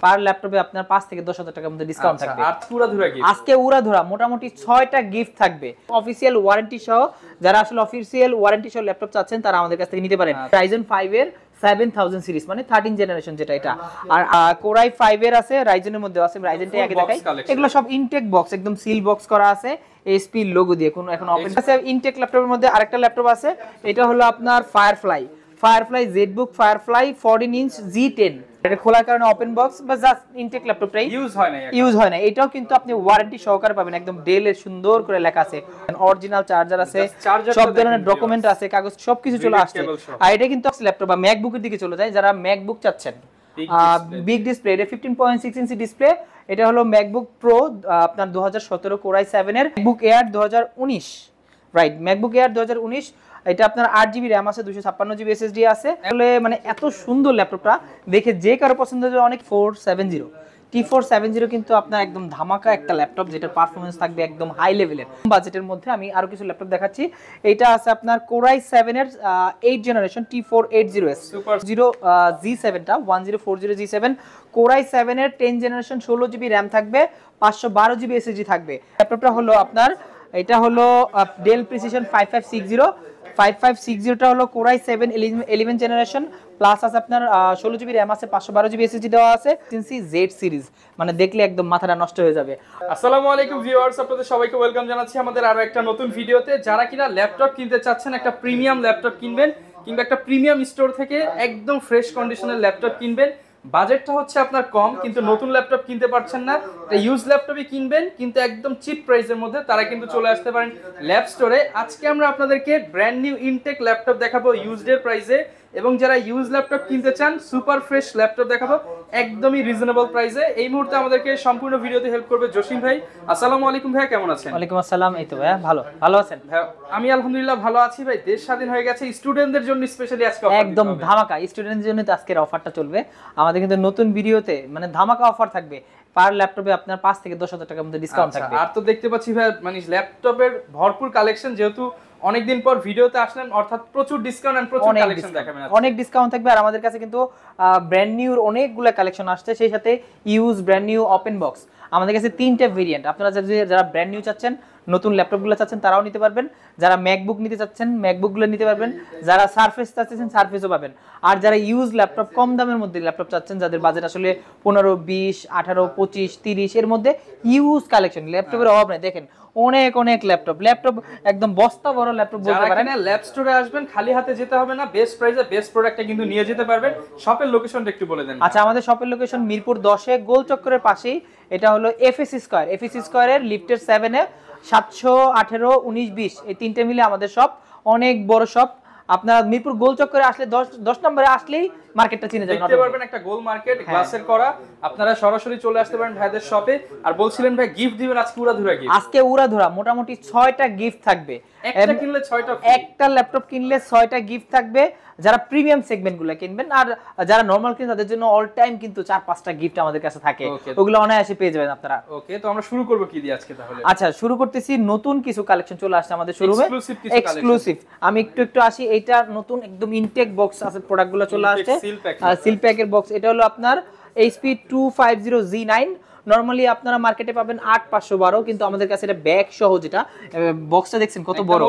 পার ল্যাপটপে আপনার 5 থেকে 10,000 টাকার মধ্যে ডিসকাউন্ট থাকবে। আর উড়াধুরা গিফট আজকে উড়াধুরা মোটামুটি 6টা গিফট থাকবে অফিশিয়াল ওয়ারেন্টি সহ। যারা আসলে অফিশিয়াল ওয়ারেন্টি সহ ল্যাপটপ চাচ্ছেন তারা আমাদের কাছ থেকে নিতে পারেন। Ryzen 5 এর 7000 সিরিজ মানে 13 জেনারেশন যেটা এটা। আর Core i5 এর আছে, Ryzen এর মধ্যে আছে, Ryzenটাই আগে দেখাই। এগুলো সব ইনটেক বক্স, একদম সিল বক্স করা আছে HP লোগো দিয়ে, কোনো এখন ওপেন আছে। ইনটেক ল্যাপটপের মধ্যে আরেকটা ল্যাপটপ আছে, এটা হলো আপনার firefly ZBook Firefly 14 inch G10। এটা খোলার কারণে ওপেন বক্স বা জাস্ট ইনটেক ল্যাপটপটাই ইউজ হয় না। এটাও কিন্তু আপনি ওয়ারেন্টি সহকারে পাবেন, একদম ডেল এর সুন্দর করে লেখা আছে, অরিজিনাল চার্জার আছে, সব ধরনের ডকুমেন্ট আছে, কাগজ সবকিছু চলে আসছে। আর এটা কিন্তু ল্যাপটপ বা ম্যাকবুকের দিকে চলে যায়, যারা ম্যাকবুক চাচ্ছেন বিগ ডিসপ্লে, এটা 15.6 ইঞ্চি ডিসপ্লে। এটা হলো ম্যাকবুক প্রো আপনার 2017 Core i7 এর, MacBook air 2019, right, MacBook air 2019। এটা আপনার 8GB RAM আছে, 256GB SSD আছে। আসলে মানে এত সুন্দর ল্যাপটপটা দেখে যে কারো পছন্দ হবে অনেক। T470 কিন্তু আপনার একদম ধামাকা একটা ল্যাপটপ, যেটার পারফরম্যান্স থাকবে একদম হাই লেভেলের। বাজেটের মধ্যে আমি আরো কিছু ল্যাপটপ দেখাচ্ছি। এটা আছে আপনার Core i7 এর 8 জেনারেশন T480S G7 টা 1040G7 Core i7 এর 10 জেনারেশন 16GB RAM থাকবে, 512GB SSD থাকবে। ল্যাপটপটা হলো আপনার, এটা হলো Dell Precision 5560 টা হলো Core i7 11 জেনারেশন, প্লাস আছে আপনার 16GB RAM আছে, 512GB SSD দেওয়া আছে। Z সিরিজ মানে দেখলে একদম মাথাটা নষ্ট হয়ে যাবে। আসসালামু আলাইকুম ভিউয়ার্স, আপনাদের সবাইকে ওয়েলকাম জানাচ্ছি আমাদের আরো একটা নতুন ভিডিওতে। যারা কিনা ল্যাপটপ কিনতে চাচ্ছেন, একটা প্রিমিয়াম ল্যাপটপ কিনবেন কিংবা একটা প্রিমিয়াম স্টোর থেকে একদম ফ্রেশ কন্ডিশনের ল্যাপটপ কিনবেন, বাজেটটা হচ্ছে আপনার কম কিন্তু নতুন ল্যাপটপ কিনতে পারছেন না, এটা ইউজ ল্যাপটপই কিনবেন কিন্তু একদম চিপ প্রাইসের মধ্যে, তারা কিন্তু চলে আসতে পারেন ল্যাপ স্টোরে। আজকে আমরা আপনাদেরকে ব্র্যান্ড নিউ ইনটেক ল্যাপটপ দেখাবো ইউজডের প্রাইসে, এবং যারা ইউজ ল্যাপটপ কিনতে চান সুপার ফ্রেশ ল্যাপটপ দেখাবো একদমই রিজনেবল প্রাইসে। এই মুহূর্তে আমাদেরকে সম্পূর্ণ ভিডিওতে হেল্প করবে জসিম ভাই। আসসালামু আলাইকুম ভাই, কেমন আছেন? ওয়ালাইকুম আসসালাম। এই তো ভাইয়া ভালো আছেন? আমি আলহামদুলিল্লাহ ভালো আছি ভাই। দেশ স্বাধীন হয়ে গেছে, স্টুডেন্টদের জন্য স্পেশালি আজকে একদম ধামাকা, স্টুডেন্টদের জন্য তো আজকের অফারটা চলবে আমাদের কিন্তু নতুন ভিডিওতে, মানে ধামাকা অফার থাকবে। পার ল্যাপটপে আপনার 5 থেকে 10,000 টাকার মধ্যে ডিসকাউন্ট থাকবে। আর তো দেখতে পাচ্ছি ভাই মানে ল্যাপটপের ভরপুর কালেকশন, যেহেতু অনেকদিন পর ভিডিওতে আসলেন, অর্থাৎ প্রচুর ডিসকাউন্ট এন্ড প্রচুর কালেকশন দেখাবেন। অনেক ডিসকাউন্ট থাকবে। আর আমাদের কাছে কিন্তু ব্র্যান্ড নিউ অনেকগুলো কালেকশন আসছে, সেই সাথে use, brand new, open box. আমাদের কাছে 3টা ভেরিয়েন্ট। আপনারা যারা ব্র্যান্ড নিউ চাচ্ছেন, নতুন ল্যাপটপগুলো চাচ্ছেন, তারাও নিতে পারবেন। যারা ম্যাকবুক নিতে চাচ্ছেন, ম্যাকবুকগুলো নিতে পারবেন। যারা সারফেস চাচ্ছেন, সারফেসও পাবেন। আর যারা ইউজ ল্যাপটপ, কম দামের মধ্যে ল্যাপটপ চাচ্ছেন, যাদের বাজেট আসলে 15, 20, 18, 25, 30 এর মধ্যে, ইউজ কালেকশন, ল্যাপটপের অভাব নেই। দেখেন অনেক ল্যাপটপ একদম বস্তা বড় ল্যাপটপ বলতে পারেন। ল্যাব স্টোরে আসবেন, খালি হাতে যেতে হবে না, বেস্ট প্রাইসে বেস্ট প্রোডাক্টটা কিন্তু নিয়ে যেতে পারবেন। শপের লোকেশনটা একটু বলে দেন। আচ্ছা, আমাদের শপের লোকেশন মিরপুর 10 গোল চক্করের পাশেই। এটা হলো এফএসসি স্কয়ার এর লিফটের 7 এ 718, 19, 20 এই 3টে মিলে আমাদের শপ, অনেক বড় শপ। আপনারা মিরপুর গোল চক্করে আসলে 10 নম্বরে আসলেই মার্কেটটা চিনে যাবেন, দেখতে পারবেন একটা গোল মার্কেট গ্লাসের করা। আপনারা সরাসরি চলে আসতে পারেন ভাইদের শপে। আর বলছিলেন ভাই গিফট দিবেন আজকে উড়াধুরা গিফট। আজকে উড়াধুরা মোটামুটি 6টা গিফট থাকবে। একটা কিনলে 6টা, একটা ল্যাপটপ কিনলে 6টা গিফট থাকবে। যারা প্রিমিয়াম সেগমেন্টগুলো কিনবেন, আর যারা নরমাল কিনবেন তাদের জন্য অল টাইম কিন্তু 4-5টা গিফট আমাদের কাছে থাকে, ওগুলো অনায়াসে পেয়ে যাবেন আপনারা। ওকে, তো আমরা শুরু করব কি দিয়ে আজকে তাহলে? আচ্ছা, শুরু করতেছি। নতুন কিছু কালেকশন চলে আসছে আমাদের শোরুমে, এক্সক্লুসিভ। আমি একটু আসি। এইটা নতুন একদম ইনটেক বক্স আছে, প্রোডাক্টগুলো চলে আসছে, সিল প্যাকের বক্স। এটা হলো আপনার HP 250G9। নরমালি আপনারা মার্কেটে পাবেন 8512, কিন্তু আমাদের কাছে এটা ব্যাগ সহ, যেটা বক্সটা দেখছেন কত বড়,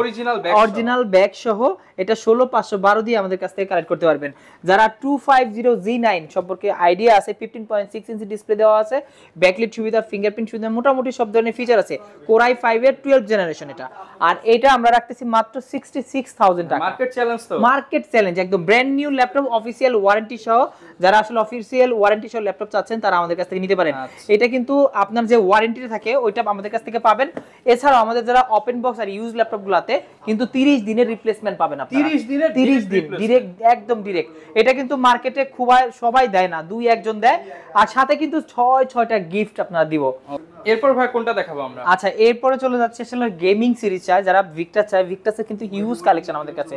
অরিজিনাল ব্যাগ সহ, এটা 16512 দিয়ে আমাদের কাছ থেকে কালেক্ট করতে পারবেন। যারা 250G9 সম্পর্কে আইডিয়া আছে, 15.6 ইঞ্চি ডিসপ্লে দেওয়া আছে, ব্যাকলিট সুবিধা, ফিঙ্গারপ্রিন্ট সুবিধা, মোটামুটি সব ধরনের ফিচার আছে। Core i5 এর 12 জেনারেশন এটা। আর এটা আমরা রাখতেছি মাত্র 66,000 টাকা। মার্কেট চ্যালেঞ্জ, একদম brand new laptop, official warranty সহ। যারা আসলে অফিশিয়াল ওয়ারেন্টি সহ ল্যাপটপ চাচ্ছেন, তারা আমাদের কাছ থেকে নিতে পারেন। এটা কিন্তু আপনার যে ওয়ারেন্টিটা থাকে ওইটা আমাদের কাছ থেকে পাবেন। এছাড়াও আমাদের যারা ওপেন বক্স আর ইউজ ল্যাপটপগুলোতে কিন্তু 30 দিনের রিপ্লেসমেন্ট পাবেন আপনারা। 30 দিন ডাইরেক্ট, একদম ডাইরেক্ট। এটা কিন্তু মার্কেটে খুব সবাই দেয় না, 2-1 দেয়। আর সাথে কিন্তু 6টা গিফট আপনারা দিব। এরপর ভাই কোনটা দেখাবো আমরা? আচ্ছা, এরপরে চলে যাচ্ছে আসলে গেমিং সিরিজ চাই যারা, ভিক্টাস চায়। ভিক্টাসের কিন্তু হিউজ কালেকশন আমাদের কাছে।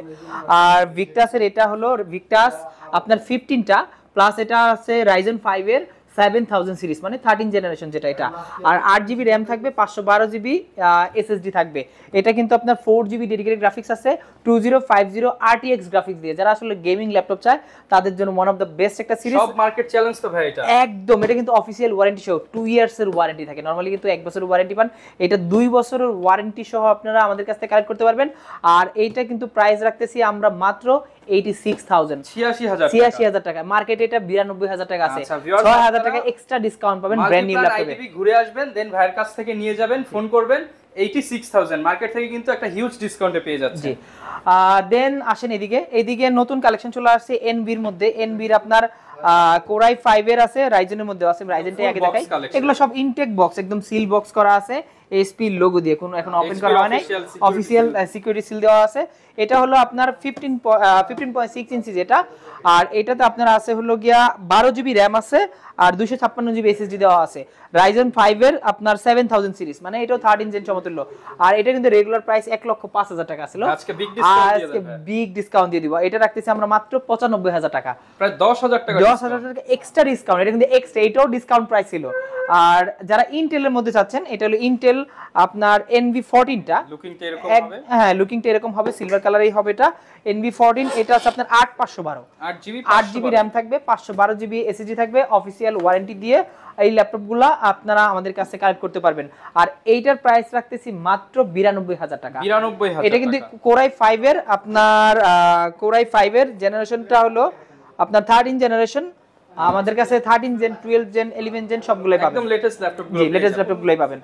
আর ভিক্টাসের এটা হলো ভিক্টাস আপনার 15টা, প্লাস এটা আছে Ryzen 5 এর 7000 সিরিজ মানে 13 জেনারেশন যেটা এটা। আর 8GB RAM থাকবে, 512GB SSD থাকবে। এটা কিন্তু আপনার 4GB ডেডিকেটেড গ্রাফিক্স আছে, 2050 RTX গ্রাফিক্স দিয়ে। যারা আসলে গেমিং ল্যাপটপ চায় তাদের জন্য ওয়ান অফ দ্য বেস্ট একটা সিরিজ। সব মার্কেট চ্যালেঞ্জ তো ভাই এটা একদম। এটা কিন্তু অফিশিয়াল ওয়ারেন্টি সহ 2 ইয়ার্স এর ওয়ারেন্টি থাকে। নরমালি কিন্তু 1 বছরের ওয়ারেন্টি পান, এটা 2 বছরের ওয়ারেন্টি সহ আপনারা আমাদের কাছ থেকে কালেক্ট করতে পারবেন। আর এইটা কিন্তু প্রাইস রাখতেছি আমরা মাত্র 86000 86000 টাকা। মার্কেটে এটা 92000 টাকা আছে, 6000 টাকা এক্সট্রা ডিসকাউন্ট পাবেন ব্র্যান্ড নিউ ল্যাপটপে। ঘুরে আসবেন, দেন ভাইয়ের কাছ থেকে নিয়ে যাবেন, ফোন করবেন, 86000 মার্কেট থেকে কিন্তু একটা হিউজ ডিসকাউন্টে পেয়ে যাচ্ছে। জি, দেন আসেন এইদিকে নতুন কালেকশন চলে আসছে এনবির মধ্যে। এনবির আপনার কোরাই 5 এর আছে, রাইজেনের মধ্যে আছে। রাইজেনটা আগে দেখাই, এগুলো সব ইনটেক বক্স, একদম সিল বক্স করা আছে এসপি লোগো দিয়ে, কোনো এখন ওপেন করা হয় নাই, অফিশিয়াল সিকিউরিটি সিল দেওয়া আছে। এটা হলো আপনার 15.6 ইঞ্চি যেটা। আর এটাতে আপনার আছে হলো গিয়া 12GB RAM আছে আর 256GB SSD দেওয়া আছে। রাইজেন 5 এর আপনার 7000 সিরিজ, মানে এটাও 13 জেন সমতুল্য। আর এটা কিন্তু রেগুলার প্রাইস 1,05,000 টাকা ছিল, আজকে বিগ ডিসকাউন্ট দিয়ে দিব। এটা রাখতেছি আমরা মাত্র 95000 টাকা, প্রায় 10000 টাকা এক্সট্রা ডিসকাউন্ট। এটা কিন্তু এক্সট্রা, এটাও ডিসকাউন্ট প্রাইস ছিল। আর যারা ইন্টেলের মধ্যে চাচ্ছেন, এটা হলো ইন্টেল আপনার NV14 টা, লুকিংটা এরকম হবে। হ্যাঁ, লুকিংটা এরকম হবে, সিলভার কালারেই হবে এটা। NV14 এটা আছে আপনার 8512, 8GB RAM থাকবে, 512GB SSD থাকবে, অফিশিয়াল ওয়ারেন্টি দিয়ে এই ল্যাপটপগুলো আপনারা আমাদের কাছে কালেক্ট করতে পারবেন। আর এইটার প্রাইস রাখতেছি মাত্র 92000 টাকা। 92000 এটা কিন্তু কোরাই 5 এর আপনার কোরাই 5 এর জেনারেশনটা হলো আপনার 13 জেনারেশন। আমাদের কাছে 13 জেন, 12 জেন, 11 জেন সবগুলাই পাবেন, একদম লেটেস্ট ল্যাপটপগুলো। জি, লেটেস্ট ল্যাপটপগুলাই পাবেন।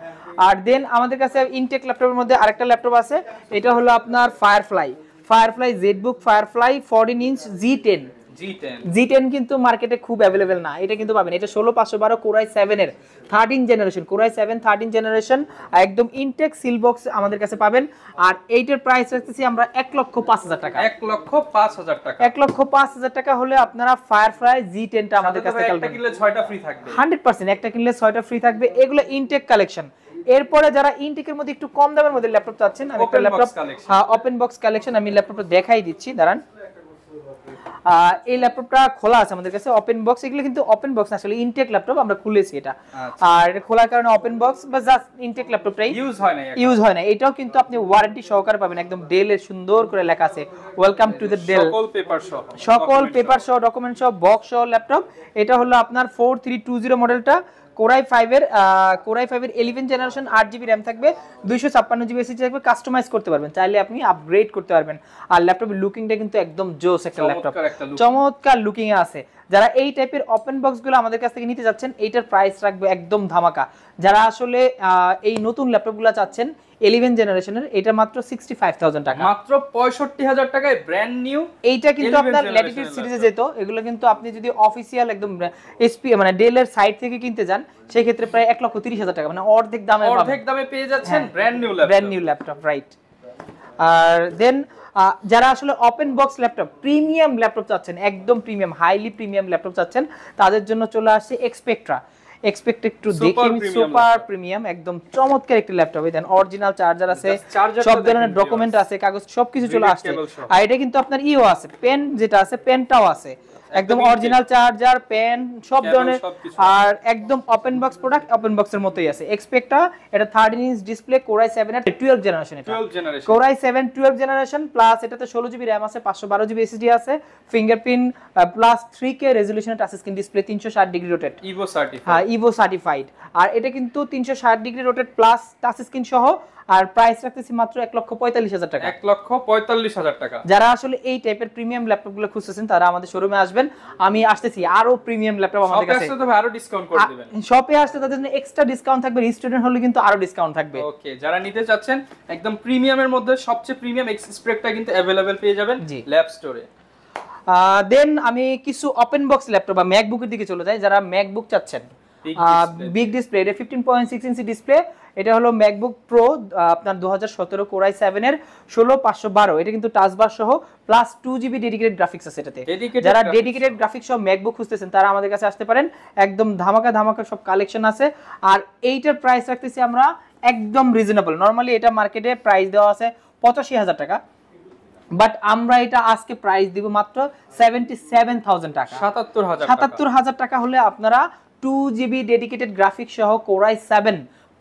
আর দেন আমাদের কাছে ইনটেক ল্যাপটপের মধ্যে আরেকটা ল্যাপটপ আছে, এটা হলো আপনার firefly ZBook firefly 14 inch G10 কিন্তু মার্কেটে খুব अवेलेबल না, এটা কিন্তু পাবেন। এটা 16512 কোরাই 7 এর 13 জেনারেশন, কোরাই 7 13 জেনারেশন, একদম ইনটেক সিল বক্স আমাদের কাছে পাবেন। আর এইটার প্রাইস রাখতেছি আমরা 1,05,000 টাকা, 1,05,000 টাকা। 1,05,000 টাকা হলে আপনারা ফায়ারফ্লাই G10 টা আমাদের কাছে একটা কিনলে 6টা ফ্রি থাকবে, 100% একটা কিনলে 6টা ফ্রি থাকবে। এগুলো ইনটেক কালেকশন। এরপরে যারা ইনটেকের মধ্যে একটু কম দামের মধ্যে ল্যাপটপ চাচ্ছেন, আমি একটা ল্যাপটপ ওপেন বক্স কালেকশন, আমি ল্যাপটপটা দেখাই দিচ্ছি, দাঁড়ান। এই ল্যাপটপটা খোলা আছে আমাদের কাছে, ওপেন বক্স। এগুলো কিন্তু ওপেন বক্স না, আসলে ইনটেক ল্যাপটপ, আমরা খুলেছি এটা। আর এটা খোলার কারণে ওপেন বক্স বা জাস্ট ইনটেক ল্যাপটপটাই ইউজ হয় না। এটাও কিন্তু আপনি ওয়ারেন্টি সহকারে পাবেন, একদম ডেল এর সুন্দর করে লেখা আছে ওয়েলকাম টু দ্য ডেল, সকল পেপার সহ ডকুমেন্ট সহ বক্স সহ ল্যাপটপ। এটা হলো আপনার 4320 মডেলটা, কোরাই 5 এর 11 জেনারেশন, 8GB RAM থাকবে, 256GB SSD থাকবে, কাস্টমাইজ করতে পারবেন, চাইলে আপনি আপগ্রেড করতে পারবেন। আর ল্যাপটপের লুকিংটা কিন্তু একদম জোস একটা ল্যাপটপ, চমৎকার লুকিং এ আছে। যারা এই টাইপের ওপেন বক্সগুলো আমাদের কাছ থেকে নিতে যাচ্ছেন, এইটার প্রাইস রাখবে একদম ধামাকা। যারা আসলে এই নতুন ল্যাপটপগুলো চাচ্ছেন 11 জেনারেশনের, এটা মাত্র 65000 টাকা, মাত্র 65000 টাকায় ব্র্যান্ড নিউ। এইটা কিন্তু আপনার ল্যাটিটিউড সিরিজে যেত, এগুলো কিন্তু আপনি যদি অফিশিয়াল একদম এসপি মানে ডেল এর সাইট থেকে কিনতে যান, সেই ক্ষেত্রে প্রায় 1,30,000 টাকা, মানে অর্ধেক দামে পেয়ে যাচ্ছেন ব্র্যান্ড নিউ ল্যাপটপ, রাইট। আর দেন যারা আসলে open box laptop, premium laptop চাচ্ছেন, একদম প্রিমিয়াম, হাইলি প্রিমিয়াম ল্যাপটপ চাচ্ছেন, তাদের জন্য চলে আসছে এক্সপেক্ট্রা একটু দেখি, সুপার প্রিমিয়াম, একদম চমৎকার একটা ল্যাপটপ। দেন অরিজিনাল চার্জার আছে, সব ধরনের ডকুমেন্ট আছে, কাগজ সবকিছু চলে আসছে। আর এটা কিন্তু আপনার ইও আছে, পেন যেটা আছে, পেনটাও আছে, একদম অরিজিনাল চার্জার, পেন, সব ধরনের। আর একদম ওপেন বক্স প্রোডাক্ট, ওপেন বক্সের মতোই আছে। এক্সপেক্টটা এটা 13 ইঞ্চ ডিসপ্লে, কোরাই 7 এর 12 জেনারেশন, এটা কোরাই 7 12 জেনারেশন প্লাস, এটাতে 16GB RAM আছে, 512GB SSD আছে, ফিঙ্গারপ্রিন্ট প্লাস 3K রেজোলিউশনের touch screen display, 360 degree rotate, Evo certified. আর এটা কিন্তু 360 degree rotate plus touch screen সহ। আর প্রাইস রাখতেছি মাত্র 1,45,000 টাকা, 1,45,000 টাকা। যারা আসলে এই টাইপের প্রিমিয়াম ল্যাপটপগুলো খুঁজতেছেন, তারা আমাদের শোরুমে আসবেন, আমি আসতেছি আরো প্রিমিয়াম ল্যাপটপ আমাদের কাছে। শপে আসলে তবে আরো ডিসকাউন্ট করে দিবেন, শপে আসলে তাদের জন্য এক্সট্রা ডিসকাউন্ট থাকবে, স্টুডেন্ট হলে কিন্তু আরো ডিসকাউন্ট থাকবে। ওকে, যারা নিতে চাচ্ছেন একদম প্রিমিয়ামের মধ্যে সবচেয়ে প্রিমিয়াম এক্সপেক্টটা কিন্তু अवेलेबल পেয়ে যাবেন ল্যাব স্টোরে। দেন আমি কিছু ওপেন বক্স ল্যাপটপ বা ম্যাকবুকের দিকে চলে যাই। যারা ম্যাকবুক চাচ্ছেন, বিগ ডিসপ্লে, এটা 15.6 ইঞ্চি ডিসপ্লে, এটা হলো ম্যাকবুক প্রো আপনার 2017 কোরাই 7 এর 16512, এটা কিন্তু টাচ বার সহ প্লাস 2GB ডেডিকেটেড গ্রাফিক্স আছে এটাতে। যারা ডেডিকেটেড গ্রাফিক্স সহ ম্যাকবুক খুঁজতেছেন, তারা আমাদের কাছে আসতে পারেন, একদম ধামাকা সব কালেকশন আছে। আর এইটার প্রাইস রাখতেছি আমরা একদম রিজনেবল। নরমালি এটা মার্কেটে প্রাইস দেওয়া আছে 85,000 টাকা, বাট আমরা এটা আজকে প্রাইস দিব মাত্র 77,000 টাকা, 77,000 টাকা হলে আপনারা 2GB ডেডিকেটেড গ্রাফিক্স সহ Core i7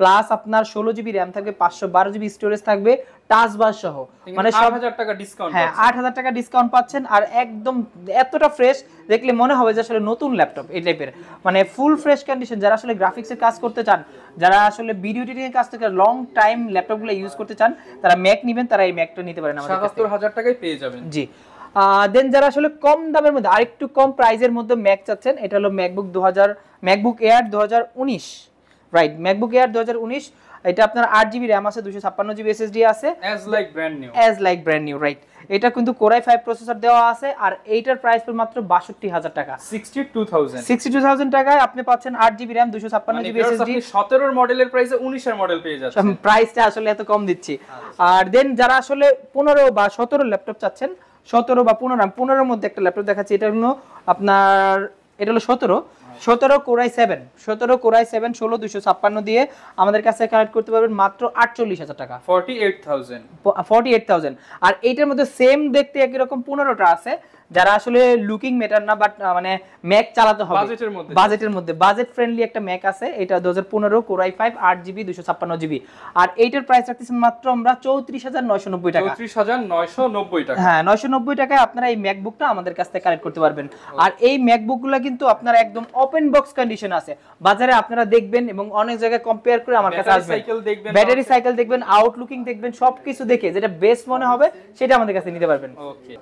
প্লাস আপনার 16GB RAM থাকবে, 512GB স্টোরেজ থাকবে, টাচ বার সহ, মানে 8000 টাকা ডিসকাউন্ট। হ্যাঁ 8000 টাকা ডিসকাউন্ট পাচ্ছেন। আর একদম এতটা ফ্রেশ দেখলে মনে হবে যে আসলে নতুন ল্যাপটপ এই টাইপের, মানে ফুল ফ্রেশ কন্ডিশন। যারা আসলে গ্রাফিক্সের কাজ করতে চান, যারা আসলে ভিডিও এডিটিং এর কাজ থেকে লং টাইম ল্যাপটপগুলো ইউজ করতে চান, তারা ম্যাক নেবেন, তারা এই ম্যাকটা নিতে পারেন আমাদের কাছে। 77000 টাকায় পেয়ে যাবেন। জি। দেন যারা আসলে কম দামের মধ্যে আরেকটু কম প্রাইসের মধ্যে ম্যাক চাচ্ছেন, এটা হলো MacBook air 2019, right, MacBook air 2019। এটা আপনার 8GB RAM আছে, 256GB SSD আছে, as like brand new, right. এটা কিন্তু Core i5 প্রসেসর দেওয়া আছে, আর এইটার প্রাইস পড়বে মাত্র 62000 টাকা, 62000 টাকায় আপনি পাচ্ছেন 8GB RAM 256GB SSD। 17 এর মডেলের প্রাইসে 19 এর মডেল পেয়ে যাচ্ছেন। প্রাইসটা আসলে এত কম দিচ্ছি। আর দেন যারা আসলে 15 বা 17 ল্যাপটপ চাচ্ছেন, 17 বা 15 এর মধ্যে একটা ল্যাপটপ দেখাচ্ছি। এটা হলো আপনার, এটা হলো 17 Core i7, 17 Core i7 16256 দিয়ে আমাদের কাছে কানেক্ট করতে পারবেন মাত্র 48000 টাকা, 48000। আর এইটার মধ্যে সেম দেখতে একই রকম 15টা আছে, যারা আসলে লুকিং ম্যাটার না, বাট মানে ম্যাক চালাতে হবে বাজেটের মধ্যে, বাজেট ফ্রেন্ডলি একটা ম্যাক আছে। এটা 2015 Core i5 8GB 256GB। আর এইটার প্রাইস রাখতেছি মাত্র আমরা 34990 টাকা, 34990 টাকা। হ্যাঁ 990 টাকায় আপনারা এই ম্যাকবুকটা আমাদের কাছ থেকে কালেক্ট করতে পারবেন। আর এই ম্যাকবুকগুলো কিন্তু আপনারা একদম ওপেন বক্স কন্ডিশন আছে, বাজারে আপনারা দেখবেন এবং অনেক জায়গায় কম্পেয়ার করে আমার কাছে আসবেন, ব্যাটারি সাইকেল দেখবেন, আউটলুকিং দেখবেন, সবকিছু দেখে যেটা বেস্ট মনে হবে সেটা আমাদের কাছে নিতে পারবেন। ওকে,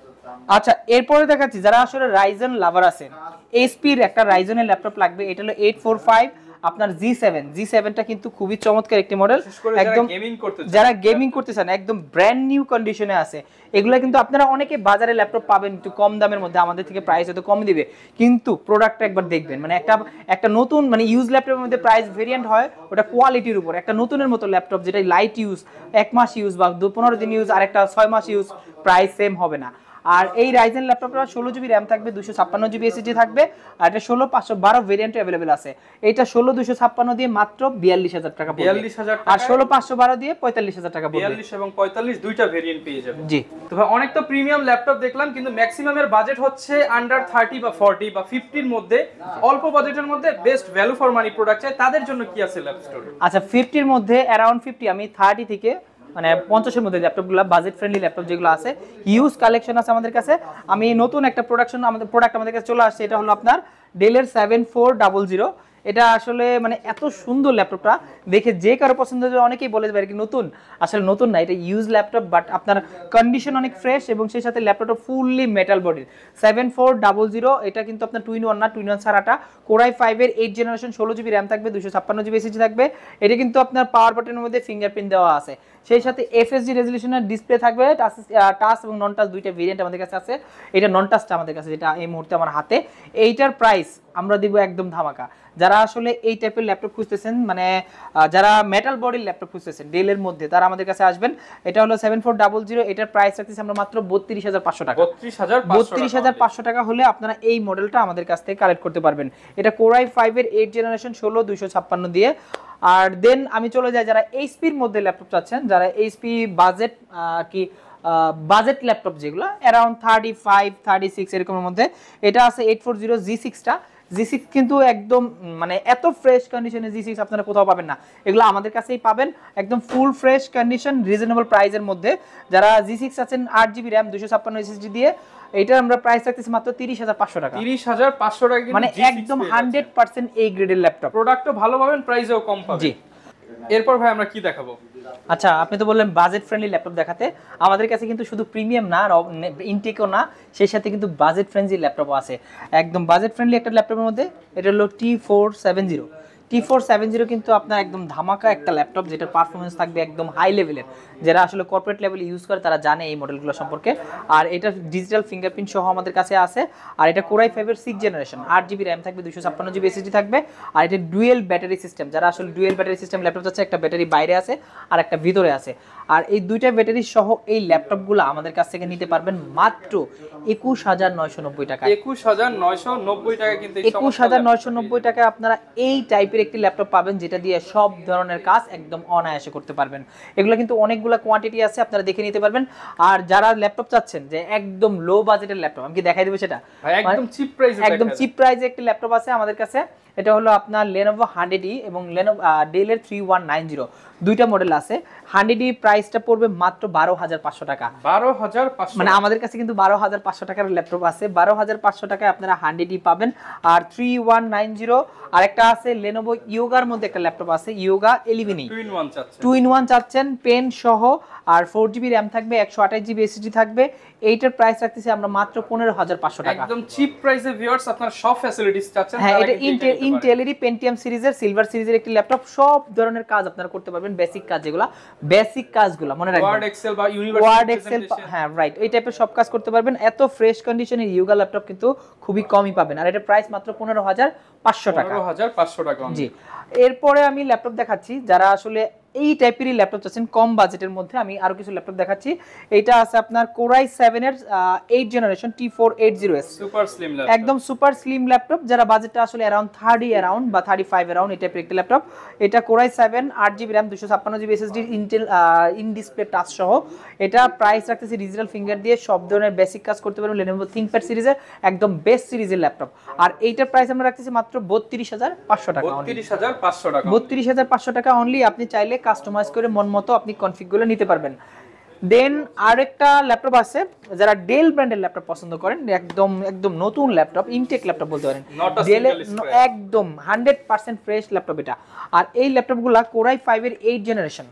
আচ্ছা এরপরে দেখাচ্ছি যারা আসলে রাইজেন লাভার আছে, এইচপির একটা রাইজেনের ল্যাপটপ লাগবে। এটা হলো 845 আপনার G7টা কিন্তু খুবই চমৎকার একটি মডেল, একদম যারা গেমিং করতে চান একদম ব্র্যান্ড নিউ কন্ডিশনে আছে। এগুলা কিন্তু আপনারা অনেকে বাজারে ল্যাপটপ পাবেন একটু কম দামের মধ্যে, আমাদের থেকে প্রাইস হয়তো কম দিবে, কিন্তু প্রোডাক্টটা একবার দেখবেন, মানে একটা নতুন মানে ইউজ ল্যাপটপের মধ্যে প্রাইস ভেরিয়েন্ট হয় ওটা কোয়ালিটির উপর। একটা নতুনের মতো ল্যাপটপ যেটা লাইট ইউজ 1 মাস ইউজ বা 15 দিন ইউজ, আর একটা 6 মাস ইউজ, প্রাইস সেম হবে না। আর এই রাইজেন ল্যাপটপটা 16GB RAM থাকবে, 256GB SSD থাকবে, আর এটা 16512 ভেরিয়েন্টে अवेलेबल আছে। এটা 16256 দিয়ে মাত্র 42000 টাকা পড়বে, 42000 টাকা, আর 16512 দিয়ে 45000 টাকা পড়বে। 42 এবং 45 দুইটা ভেরিয়েন্ট পেয়ে যাবেন। জি, তো ভাই অনেক তো প্রিমিয়াম ল্যাপটপ দেখলাম, কিন্তু ম্যাক্সিমামের বাজেট হচ্ছে আন্ডার 30 বা 40 বা 50 এর মধ্যে, অল্প বাজেটের মধ্যে best value for money product চাই, তাদের জন্য কি আছে ল্যাপ স্টোরে? আচ্ছা 50 এর মধ্যে অ্যারাউন্ড 50, আমি 30 থেকে মানে 50 এর মধ্যে ল্যাপটপগুলো বাজেট ফ্রেন্ডলি ল্যাপটপ যেগুলো আছে, হিউজ কালেকশন আছে আমাদের কাছে। আমি নতুন একটা প্রোডাক্ট আমাদের কাছে চলে আসছে, এটা হলো আপনার ডেলের 7400। এটা আসলে মানে এত সুন্দর ল্যাপটপটা দেখে যে কারো পছন্দ হবে, অনেকেই বলে যাবে কি নতুন, আসলে নতুন না, এটা ইউজ ল্যাপটপ, বাট আপনার কন্ডিশন অনেক ফ্রেশ এবং সেই সাথে ল্যাপটপটা ফুললি মেটাল বডির। 7400 এটা কিন্তু আপনার 2-in-1 না, 2-in-1 ছাড়াটা। Core i5 এর 8th জেনারেশন, 16GB RAM থাকবে, 256GB SSD থাকবে। এটা কিন্তু আপনার পাওয়ার বাটনের মধ্যে ফিঙ্গারপ্রিন্ট দেওয়া আছে, সেই সাথে FSD রেজোলিউশনের ডিসপ্লে থাকবে। টাচ এবং নন টাচ দুইটা ভেরিয়েন্ট আমাদের কাছে আছে। এটা নন টাচটা আমাদের কাছে, যেটা এই মুহূর্তে আমার হাতে, এইটার প্রাইস আমরা দিব একদম ধামাকা। যারা আসলে এই টাইপের ল্যাপটপ খুঁজতেছেন, মানে যারা মেটাল বডির ল্যাপটপ খুঁজতেছেন ডেলের মধ্যে, তারা আমাদের কাছে আসবেন। এটা হলো 7400, এটার প্রাইস রাখতেছি আমরা মাত্র 32500 টাকা, 32500 টাকা হলে আপনারা এই মডেলটা আমাদের কাছ থেকে কালেক্ট করতে পারবেন। এটা Core i5 এর 8th জেনারেশন 16256 দিয়ে। আর দেন আমি চলে যাই যারা এইচপির মধ্যে ল্যাপটপ চাচ্ছেন, যারা এইচপি বাজেট কি বাজেট ল্যাপটপ যেগুলো অ্যারাউন্ড 35-36 এরকমের মধ্যে, এটা আছে 840 G6টা। G6 কিন্তু একদম মানে এত ফ্রেশ কন্ডিশনে G6 আপনারা কোথাও পাবেন না, এগুলো আমাদের কাছেই পাবেন একদম ফুল ফ্রেশ কন্ডিশন রিজনেবল প্রাইসের মধ্যে। যারা G6 আছেন 8GB RAM 256 SSD দিয়ে, এটা আমরা প্রাইস রাখতেছি মাত্র 30500 টাকা, 30500 টাকা, মানে একদম 100% এই গ্রেডের ল্যাপটপ। প্রোডাক্টও ভালো পাবেন, প্রাইসও কম পাবেন। জি, এরপর ভাই আমরা কি দেখাবো? আচ্ছা আপনি তো বললেন বাজেট ফ্রেন্ডলি ল্যাপটপ দেখাতে, আমাদের কাছে কিন্তু শুধু প্রিমিয়াম না, ইনটেকও না, সেই সাথে কিন্তু বাজেট ফ্রেন্ডলি ল্যাপটপও আছে। একদম বাজেট ফ্রেন্ডলি একটা ল্যাপটপের মধ্যে এটা হলো T470 কিন্তু আপনার একদম ধামাকা একটা ল্যাপটপ, যেটার পারফরমেন্স থাকবে একদম হাই লেভেলের। যারা আসলে কর্পোরেট লেভেলে ইউজ করে তারা জানে এই মডেলগুলো সম্পর্কে। আর এটা ডিজিটাল ফিঙ্গারপ্রিন্ট সহ আমাদের কাছে আছে। আর এটা Core i5 এর 6th জেনারেশন, 8GB RAM থাকবে, 256GB SSD থাকবে। আর এটা ডুয়েল ব্যাটারি সিস্টেম, যারা আসলে ডুয়েল ব্যাটারি সিস্টেম ল্যাপটপ আছে, একটা ব্যাটারি বাইরে আছে আর একটা ভিতরে আছে। আর এই দুইটা ব্যাটারি সহ এই ল্যাপটপগুলো আমাদের কাছ থেকে নিতে পারবেন মাত্র 21990 টাকা। 21990 টাকা কিন্তু 21990 টাকায় আপনারা এই টাইপের একটি ল্যাপটপ পাবেন যেটা দিয়ে সব ধরনের কাজ একদম অনায়াসে করতে পারবেন। এগুলো কিন্তু অনেকগুলো কোয়ান্টিটি আছে, আপনারা দেখে নিতে পারবেন। আর যারা ল্যাপটপ চাচ্ছেন যে একদম লো বাজেটের ল্যাপটপ, আমি কি দেখাই দেব সেটা একদম চিপ প্রাইসে, একদম চিপ প্রাইসে একটি ল্যাপটপ আছে আমাদের কাছে। এটা হলো আপনার Lenovo 100E এবং Dell এর 3190 দুইটা মডেল আছে। 100E প্রাইসটা পড়বে মাত্র 12500 টাকা। 12500 মানে আমাদের কাছে কিন্তু 12500 টাকার ল্যাপটপ আছে। 12500 টাকায় আপনারা 100E পাবেন। আর 3190 আরেকটা আছে Lenovo Yogaর মধ্যে একটা ল্যাপটপ আছে, Yoga 11E 2-in-1 চাচ্ছেন, পেন সহ আর 4GB RAM থাকবে, 128GB SSD থাকবে। এইটার প্রাইস রাখতেছি আমরা মাত্র 15500 টাকা। একদম চিপ প্রাইসে ভিউয়ার্স আপনারা সব ফ্যাসিলিটিস চাচ্ছেন। হ্যাঁ, এটা ইন্টেলেরই Pentium সিরিজের সিলভার সিরিজের একটি ল্যাপটপ। সব ধরনের কাজ আপনারা করতে পারবেন, বেসিক কাজ যেগুলো, বেসিক কাজগুলো মনে রাখবেন, ওয়ার্ড এক্সেল বা ইউনিভার্সিটি ওয়ার্ড এক্সেল, হ্যাঁ রাইট, এই টাইপের সব কাজ করতে পারবেন। এত ফ্রেশ কন্ডিশনের ইয়োগা ল্যাপটপ কিন্তু খুবই কমই পাবেন। আর এটা প্রাইস মাত্র 15500 টাকা। 15500 টাকা। জি, এরপরে আমি ল্যাপটপ দেখাচ্ছি যারা আসলে এই টাইপেরই ল্যাপটপ চাচ্ছেন কম বাজেটের মধ্যে। আমি আরো কিছু ল্যাপটপ দেখাচ্ছি। এইটা আছে আপনার Core i7 এর 8 generation T480S, super slim laptop, একদম সুপার স্লিম ল্যাপটপ। যারা বাজেটটা আসলে অ্যারাউন্ড 30 অ্যারাউন্ড বা 35 অ্যারাউন্ড, এই টাইপের একটি ল্যাপটপ। এটা Core i7 8GB RAM 256GB SSD Intel in display touch সহ। এটা প্রাইস রাখতেছি ডিজিটাল ফিঙ্গার দিয়ে সব ধরনের বেসিক কাজ করতে পারবেন। Lenovo ThinkPad সিরিজের একদম বেস্ট সিরিজের ল্যাপটপ। আর এইটার প্রাইস আমরা রাখতেছি মাত্র 32500 টাকা। 32500 টাকা, 32500 টাকা অনলি। আপনি চাইলে কাস্টমাইজ করে মন মতো আপনি কনফিগগুলো নিতে পারবেন। দেন আরেকটা ল্যাপটপ আছে, যারা ডেল ব্র্যান্ডের ল্যাপটপ পছন্দ করেন, একদম একদম নতুন ল্যাপটপ, ইনটেক ল্যাপটপ বলতে পারেন, ডেলের একদম 100% ফ্রেশ ল্যাপটপ এটা। আর এই ল্যাপটপগুলা Core i5 এর 8 জেনারেশন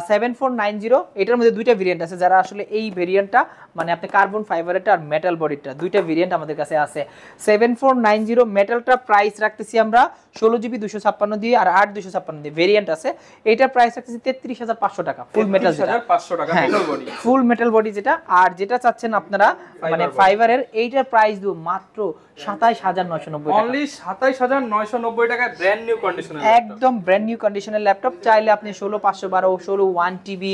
7490। এটার মধ্যে দুইটা ভেরিয়েন্ট আছে। যারা আসলে এই ভেরিয়েন্টটা মানে আপনি কার্বন ফাইবারেরটা আর মেটাল বডিটা দুইটা ভেরিয়েন্ট আমাদের কাছে আছে। 7490 মেটালটা প্রাইস রাখতেছি আমরা 16GB 256 দিয়ে আর 8 256 দিয়ে ভেরিয়েন্ট আছে। এটার প্রাইস রাখতেছি 33500 টাকা ফুল মেটাল, 33500 টাকা মেটাল বডি, ফুল মেটাল বডি যেটা। আর যেটা চাচ্ছেন আপনারা মানে ফাইবারের, এইটার প্রাইস দিব মাত্র 27990 টাকা। অনলি 27990 টাকা ব্র্যান্ড নিউ কন্ডিশনের, একদম ব্র্যান্ড নিউ কন্ডিশনের ল্যাপটপ। চাইলে আপনি 16512 16 1TB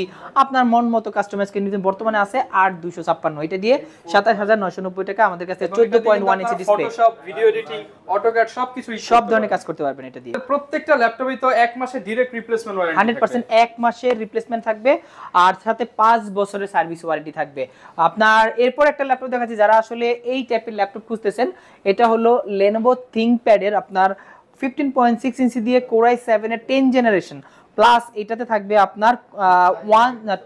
আপনার মন মতো কাস্টমাইজ করে নিতে। বর্তমানে আছে 8256, এটা দিয়ে 27990 টাকা। আমাদের কাছে 14.1 inch display, Photoshop, video editing, AutoCAD সবকিছু সব ধরনের কাজ করতে পারবেন এটা দিয়ে। প্রত্যেকটা ল্যাপটপেই তো 1 মাসের ডাইরেক্ট রিপ্লেসমেন্ট ওয়ারেন্টি 100% 1 মাসের রিপ্লেসমেন্ট থাকবে আর সাথে 5 বছরের সার্ভিস ওয়ারেন্টি থাকবে আপনার। এরপর একটা ল্যাপটপ দেখাচ্ছি যারা আসলে এই টাইপের ল্যাপটপ খুঁজতেছেন। এটা হলো Lenovo ThinkPad এর আপনার 15.6 ইঞ্চি দিয়ে Core i7 এর 10 জেনারেশন প্লাস। এটাতে থাকবে আপনার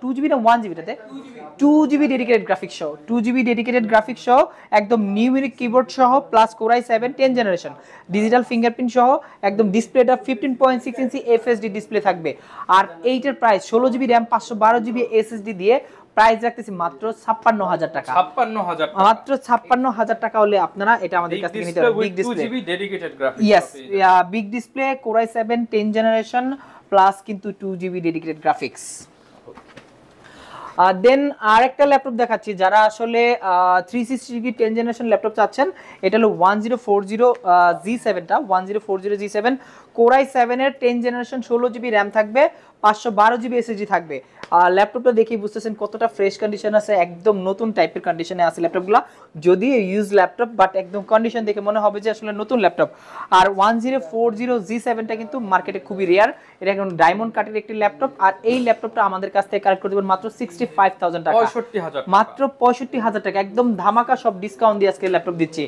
2GB না 1GB, টাতে 2GB ডেডিকেটেড গ্রাফিক্স সহ, 2GB ডেডিকেটেড গ্রাফিক্স সহ একদম নিউমেরিক কিবোর্ড সহ plus Core i7 10 generation digital fingerprint সহ একদম ডিসপ্লেটা 15.6 ইঞ্চি FHD ডিসপ্লে থাকবে। আর এইটার price 16GB RAM 512GB SSD দিয়ে প্রাইস রাখতেছি মাত্র 56000 টাকা। 56000 টাকা, মাত্র 56000 টাকা হলে আপনারা এটা আমাদের কাছ থেকে নিতে পারবেন। Big display, 2GB dedicated graphics, yes, big display Core i7 10 generation plus কিন্তু 2GB ডেডিকেটেড গ্রাফিক্স। দেন আরেকটা ল্যাপটপ দেখাচ্ছি যারা আসলে 360GB 10 জেনারেশন ল্যাপটপ চাচ্ছেন। এটা হলো 1040G7টা 1040G7 Core i7 এর 10 জেনারেশন 16GB RAM থাকবে, 512GB SSD থাকবে। ল্যাপটপটা দেখেই বুঝতেছেন কতটা ফ্রেশ কন্ডিশন আছে, একদম নতুন টাইপের কন্ডিশনে আছে ল্যাপটপগুলো। যদি ইউজ ল্যাপটপ বাট একদম কন্ডিশন দেখে মনে হবে যে আসলে নতুন ল্যাপটপ। আর 1040G7টা কিন্তু মার্কেটে খুবই রেয়ার, এটা একদম ডায়মন্ড কাটের একটি ল্যাপটপ। আর এই ল্যাপটপটা আমাদের কাছ থেকে কালেক্ট করতে পারবেন মাত্র 65000 টাকা, 65000, মাত্র 65000 টাকা। একদম ধামাকা সব ডিসকাউন্ট দিয়ে আজকে ল্যাপটপ দিচ্ছি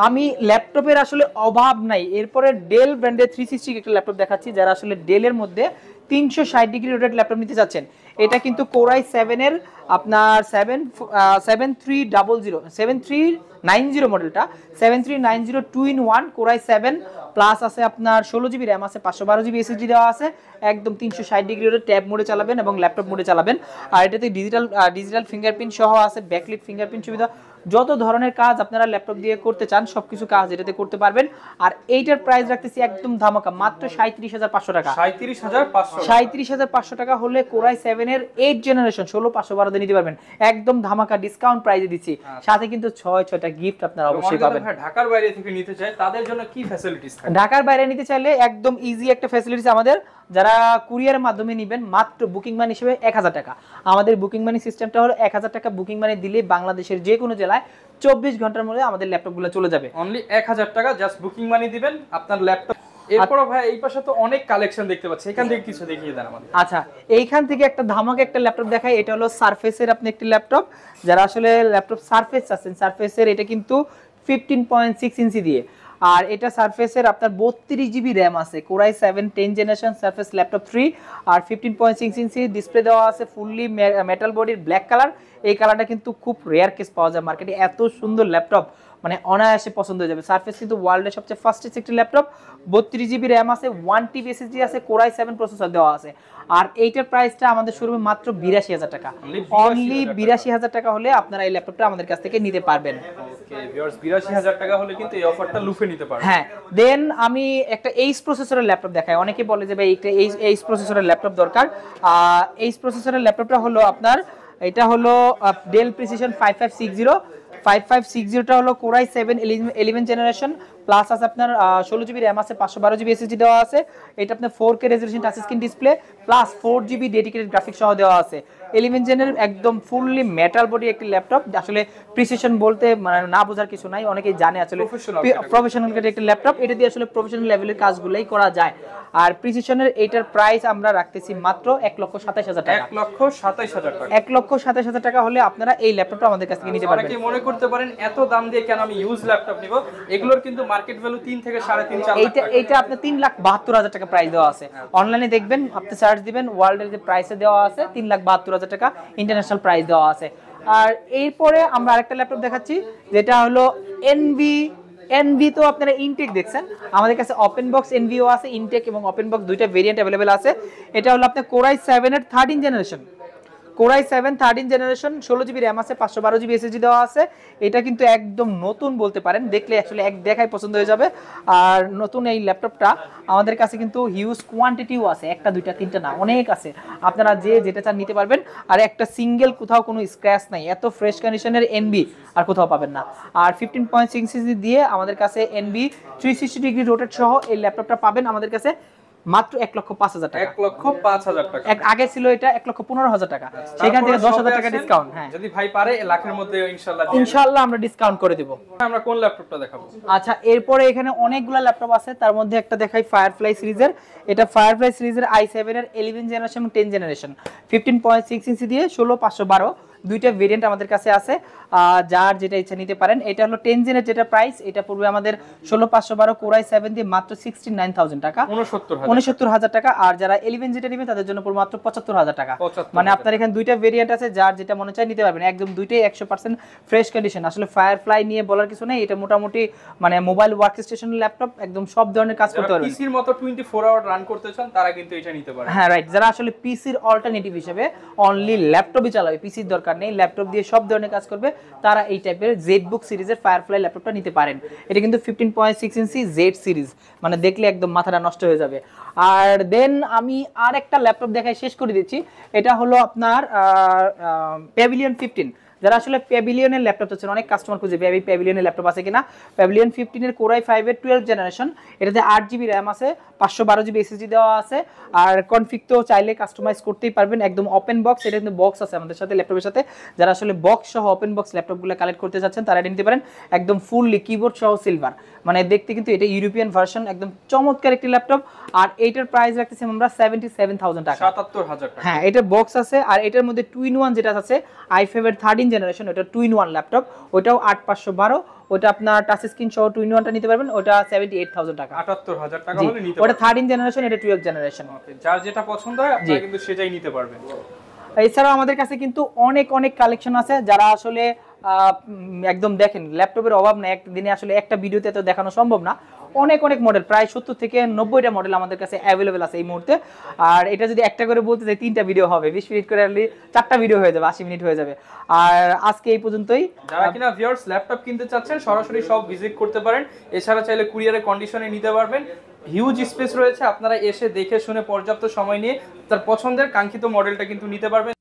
আমি। ল্যাপটপের আসলে অভাব নাই। এরপরে ডেল ব্র্যান্ডের 360 একটা ল্যাপটপ দেখাচ্ছি যারা আসলে ডেলের মধ্যে 360 ডিগ্রি রোটেট ল্যাপটপ নিতে চাচ্ছেন। এটা কিন্তু Core i7 এর আপনার 7390 মডেলটা 7390 2-in-1 Core i7 প্লাস আছে আপনার 16GB RAM আছে, 512GB SSD দেওয়া আছে। একদম 360 ডিগ্রি রোটেট ট্যাব মোডে চালাবেন এবং ল্যাপটপ মোডে চালাবেন। আর এটাতে ডিজিটাল ফিঙ্গারপ্রিন্ট সহ আছে, ব্যাকলিট ফিঙ্গারপ্রিন্ট সুবিধা। যত ধরনের কাজ আপনারা ল্যাপটপ দিয়ে করতে চান সবকিছু কাজ এটাতে করতে পারবেন। আর এইটার প্রাইস রাখতেছি একদম ধামাকা মাত্র 37500 টাকা। 37500 টাকা হলে Core i7 এর 8 জেনারেশন 16512 দিয়ে নিতে পারবেন। একদম ধামাকা ডিসকাউন্ট প্রাইসে দিচ্ছি, সাথে কিন্তু 6টা গিফট আপনারা অবশ্যই পাবেন। ঢাকার বাইরে থেকে নিতে চাই তাদের জন্য কি ফ্যাসিলিটিস থাকে? ঢাকার বাইরে নিতে চাইলে একদম ইজি একটা ফ্যাসিলিটিস আমাদের, যারা কুরিয়ারের মাধ্যমে নেবেন মাত্র বুকিং মানি হিসেবে 1000 টাকা। আমাদের বুকিং মানি সিস্টেমটা হলো 1000 টাকা বুকিং মানি দিলে বাংলাদেশের যে কোনো জেলায় 24 ঘন্টার মধ্যে আমাদের ল্যাপটপগুলো চলে যাবে। অনলি 1000 টাকা জাস্ট বুকিং মানি দিবেন, আপনার ল্যাপটপ। এরপরও ভাই এই পাশে তো অনেক কালেকশন দেখতে পাচ্ছি, এখান থেকে কিছু দেখিয়ে দেন আমাদের। আচ্ছা, এইখান থেকে একটা ধামাকা একটা ল্যাপটপ দেখাই। এটা হলো সারফেসের আপনি একটি ল্যাপটপ, যারা আসলে ল্যাপটপ সারফেস আছেন, সারফেসের এটা কিন্তু 15.6 ইঞ্চি দিয়ে, আর এটা সারফেসের আপনার 32 জিবি র্যাম আছে, কোরাই 7 10 জেনারেশন সারফেস ল্যাপটপ 3, আর 15.6 ইঞ্চি ডিসপ্লে দেওয়া আছে, ফুললি মেটাল বডির ব্ল্যাক কালার। এই কালারটা কিন্তু খুব রেয়ার কেস পাওয়া যায় মার্কেটে, এত সুন্দর ল্যাপটপ মানে অনায়াসে পছন্দ হয়ে যাবে। সারফেস কিন্তু ওয়ার্ল্ডের সবচেয়ে ফাস্টেস্ট একটি ল্যাপটপ, 32 জিবি র্যাম আছে, 1 TB SSD আছে, কোরাই 7 প্রসেসর দেওয়া আছে। আর এইটার প্রাইসটা আমাদের শোরুমে মাত্র 82,000 টাকা, অনলি 82,000 টাকা হলে আপনারা এই ল্যাপটপটা আমাদের কাছ থেকে নিতে পারবেন। ওকে ভিউয়ার্স, 82,000 টাকা হলে কিন্তু এই অফারটা লুফে নিতে পারবেন। হ্যাঁ, দেন আমি একটা এইচ প্রসেসরের ল্যাপটপ দেখাই। অনেকে বলে যে ভাই একটা এইচ প্রসেসরের ল্যাপটপ দরকার। এইচ প্রসেসরের ল্যাপটপটা হলো আপনার, এটা হলো ডেল প্রিসিশন 5560 টা হলো কোরাই 7 11 জেনারেশন, প্লাস আছে আপনার 16 জিবি র্যাম আছে, 512 জিবি এসএসডি দেওয়া আছে। এটা আপনার 4K resolution touch screen display plus 4 GB dedicated graphics সহ দেওয়া আছে। 11 জেনের একদম ফুললি মেটাল বডি একটি ল্যাপটপ, আসলে প্রিসিশন বলতে মানে না বোঝার কিছু নাই, অনেকেই জানে আসলে প্রফেশনাল একটি ল্যাপটপ, এটা দিয়ে আসলে প্রফেশনাল লেভেলের কাজগুলোই করা যায়। আর প্রিসিশনের এইটার প্রাইস আমরা রাখতেছি মাত্র 1,27,000 টাকা। 1,27,000 টাকা। 1,27,000 টাকা হলে আপনারা এই ল্যাপটপটা আমাদের কাছ থেকে নিতে পারবেন। অনেকে মনে করতে পারেন এত দাম দিয়ে কেন আমি ইউজ ল্যাপটপ নিব, এগুলোর কিন্তু মার্কেট ভ্যালু 3 থেকে 3.5 4 লাখ টাকা। এইটা আপনার 3,72,000 টাকা প্রাইস দেওয়া আছে। অনলাইনে দেখবেন, আপনি সার্চ দিবেন, ওয়ার্ল্ডের যে প্রাইসে দেওয়া আছে 3,72,000 টাকা ইন্টারন্যাশনাল প্রাইস দেওয়া আছে। আর এরপরে আমরা আরেকটা ল্যাপটপ দেখাচ্ছি, যেটা হলো এনভি। তো আপনারা ইনটেক দেখছেন, আমাদের কাছে ওপেন বক্স এনভিও আছে, ইনটেক এবং ওপেন বক্স দুইটা ভেরিয়েন্ট अवेलेबल আছে। এটা হলো আপনার কোরাই 7 এর 13 generation, core i 7 13 generation, 16 GB RAM আছে, 512 জিবি এসএসডি দেওয়া আছে। এটা কিন্তু একদম নতুন বলতে পারেন, দেখলে আসলে এক দেখাই পছন্দ হয়ে যাবে। আর নতুন এই ল্যাপটপটা আমাদের কাছে কিন্তু হিউজ কোয়ান্টিটিও আছে, একটা দুইটা তিনটা না, অনেক আছে, আপনারা যে যেটা চান নিতে পারবেন। আর একটা সিঙ্গেল কোথাও কোনো স্ক্র্যাচ নাই, এত ফ্রেশ কন্ডিশনের এনবি আর কোথাও পাবেন না। আর 15.6 ইঞ্চি দিয়ে আমাদের কাছে এনবি 360 ডিগ্রি রোটেট সহ এই ল্যাপটপটা পাবেন আমাদের কাছে মাত্র 1,05,000 টাকা। 1,05,000 টাকা। আগে ছিল এটা 1,15,000 টাকা, সেখান থেকে 10,000 টাকা ডিসকাউন্ট। হ্যাঁ, যদি ভাই পারে লাখের মধ্যে ইনশাআল্লাহ আমরা ডিসকাউন্ট করে দেব। আমরা কোন ল্যাপটপটা দেখাবো? আচ্ছা, এরপরে এখানে অনেকগুলো ল্যাপটপ আছে, তার মধ্যে একটা দেখাই ফায়ারফ্লাই সিরিজের। এটা ফায়ারফ্লাই সিরিজের i7 এর 11 জেনারেশন এবং 10 জেনারেশন, 15.6 ইঞ্চি দিয়ে 16,512 দুইটা ভেরিয়েন্ট আমাদের কাছে আছে, যার যেটা ইচ্ছা নিতে পারেন। এটা হলো 10 জেনের যেটা প্রাইস, এটা পড়বে আমাদের 16,512 কোরাই 7 দিয়ে মাত্র 69,000 টাকা, 69,000 টাকা। আর যারা 11 যেটা নেবেন তাদের জন্য পড়বে মাত্র 75,000 টাকা। মানে আপনার এখানে দুইটা ভেরিয়েন্ট আছে, যার যেটা মনে চায় নিতে পারবেন, একদম দুইটাই 100% ফ্রেশ কন্ডিশন। আসলে ফায়ারফ্লাই নিয়ে বলার কিছু নেই, এটা মোটামুটি মানে মোবাইল ওয়ার্ক স্টেশন ল্যাপটপ, একদম সব ধরনের কাজ করতে পারবেন। পিসির মতো 24 আওয়ার রান করতে চান তারা কিন্তু এটা নিতে পারে। হ্যাঁ রাইট, যারা আসলে পিসির অল্টারনেটিভ হিসেবে অনলি ল্যাপটপই চালাবে, পিসির দরকার নেই, ল্যাপটপ দিয়ে সব ধরনের কাজ করবে, তারা এই টাইপের জেডবুক সিরিজের ফায়ারফ্লাই ল্যাপটপটা নিতে পারেন। এটা কিন্তু 15.6 ইঞ্চি জেড সিরিজ, মানে দেখলে একদম মাথাটা নষ্ট হয়ে যাবে। আর দেন আমি আর একটা ল্যাপটপ দেখাই শেষ করে দিচ্ছি, এটা হলো আপনার প্যাভিলিয়ন 15। যারা আসলে প্যাভিলিয়নের ল্যাপটপ চাচ্ছেন, অনেক কাস্টমার খুঁজে প্যাভিলিয়নের ল্যাপটপ আছে কিনা। প্যাভিলিয়ন 15 এর কোরাই 5 এর 12 জেনারেশন, এটাতে 8 জিবি র্যাম আছে, 512 জিবি এসএসডি দেওয়া আছে। আর কনফিগ তো চাইলে কাস্টমাইজ করতেই পারবেন, একদম ওপেন বক্স। এটা কিন্তু বক্স আছে আমাদের সাথে ল্যাপটপের সাথে, যারা আসলে বক্স সহ ওপেন বক্স ল্যাপটপগুলো কালেক্ট করতে চাচ্ছেন তারা এটা নিতে পারেন। একদম ফুললি কিবোর্ড সহ সিলভার, মানে দেখতে কিন্তু এটা ইউরোপিয়ান ভার্সন, একদম চমৎকার একটি ল্যাপটপ। আর এইটার প্রাইস রাখতেছি আমরা 77,000 টাকা, 77,000 টাকা। হ্যাঁ, এটা বক্স আছে। আর এটার মধ্যে 2-in-1 যেটা আছে i5 এর 13 জেনারেশন, ওটা 2-in-1 ল্যাপটপ, ওটাও 8512, ওটা আপনার টাচ স্ক্রিন সহ 2-in-1টা নিতে পারবেন, ওটা 78,000 টাকা, 78,000 টাকা হলে নিতে পারবেন। ওটা 13 জেনারেশন, এটা 12 জেনারেশন। ওকে, যার যেটা পছন্দ হয় আপনারা কিন্তু সেটাই নিতে পারবেন। এছাড়াও আমাদের কাছে কিন্তু অনেক অনেক কালেকশন আছে, যারা আসলে একদম দেখেন ল্যাপটপের অভাব নেই, একদিনে আসলে একটা ভিডিওতে তো দেখানো সম্ভব না। অনেক অনেক মডেল, প্রায় 70 থেকে 90টা মডেল আমাদের কাছে অ্যাভেলেবেল আছে এই মুহূর্তে। আর এটা যদি একটা করে বলতে চাই 3টা ভিডিও হবে, 20 মিনিট করে 4টা ভিডিও হয়ে যাবে, 80 মিনিট হয়ে যাবে। আর আজকে এই পর্যন্তই। যারা কিনা ভিউয়ার্স ল্যাপটপ কিনতে চাচ্ছেন সরাসরি সব ভিজিট করতে পারেন, এছাড়া চাইলে কুরিয়ারের কন্ডিশনে নিতে পারবেন। হিউজ স্পেস রয়েছে, আপনারা এসে দেখে শুনে পর্যাপ্ত সময় নিয়ে তার পছন্দের কাঙ্ক্ষিত মডেলটা কিন্তু নিতে পারবেন।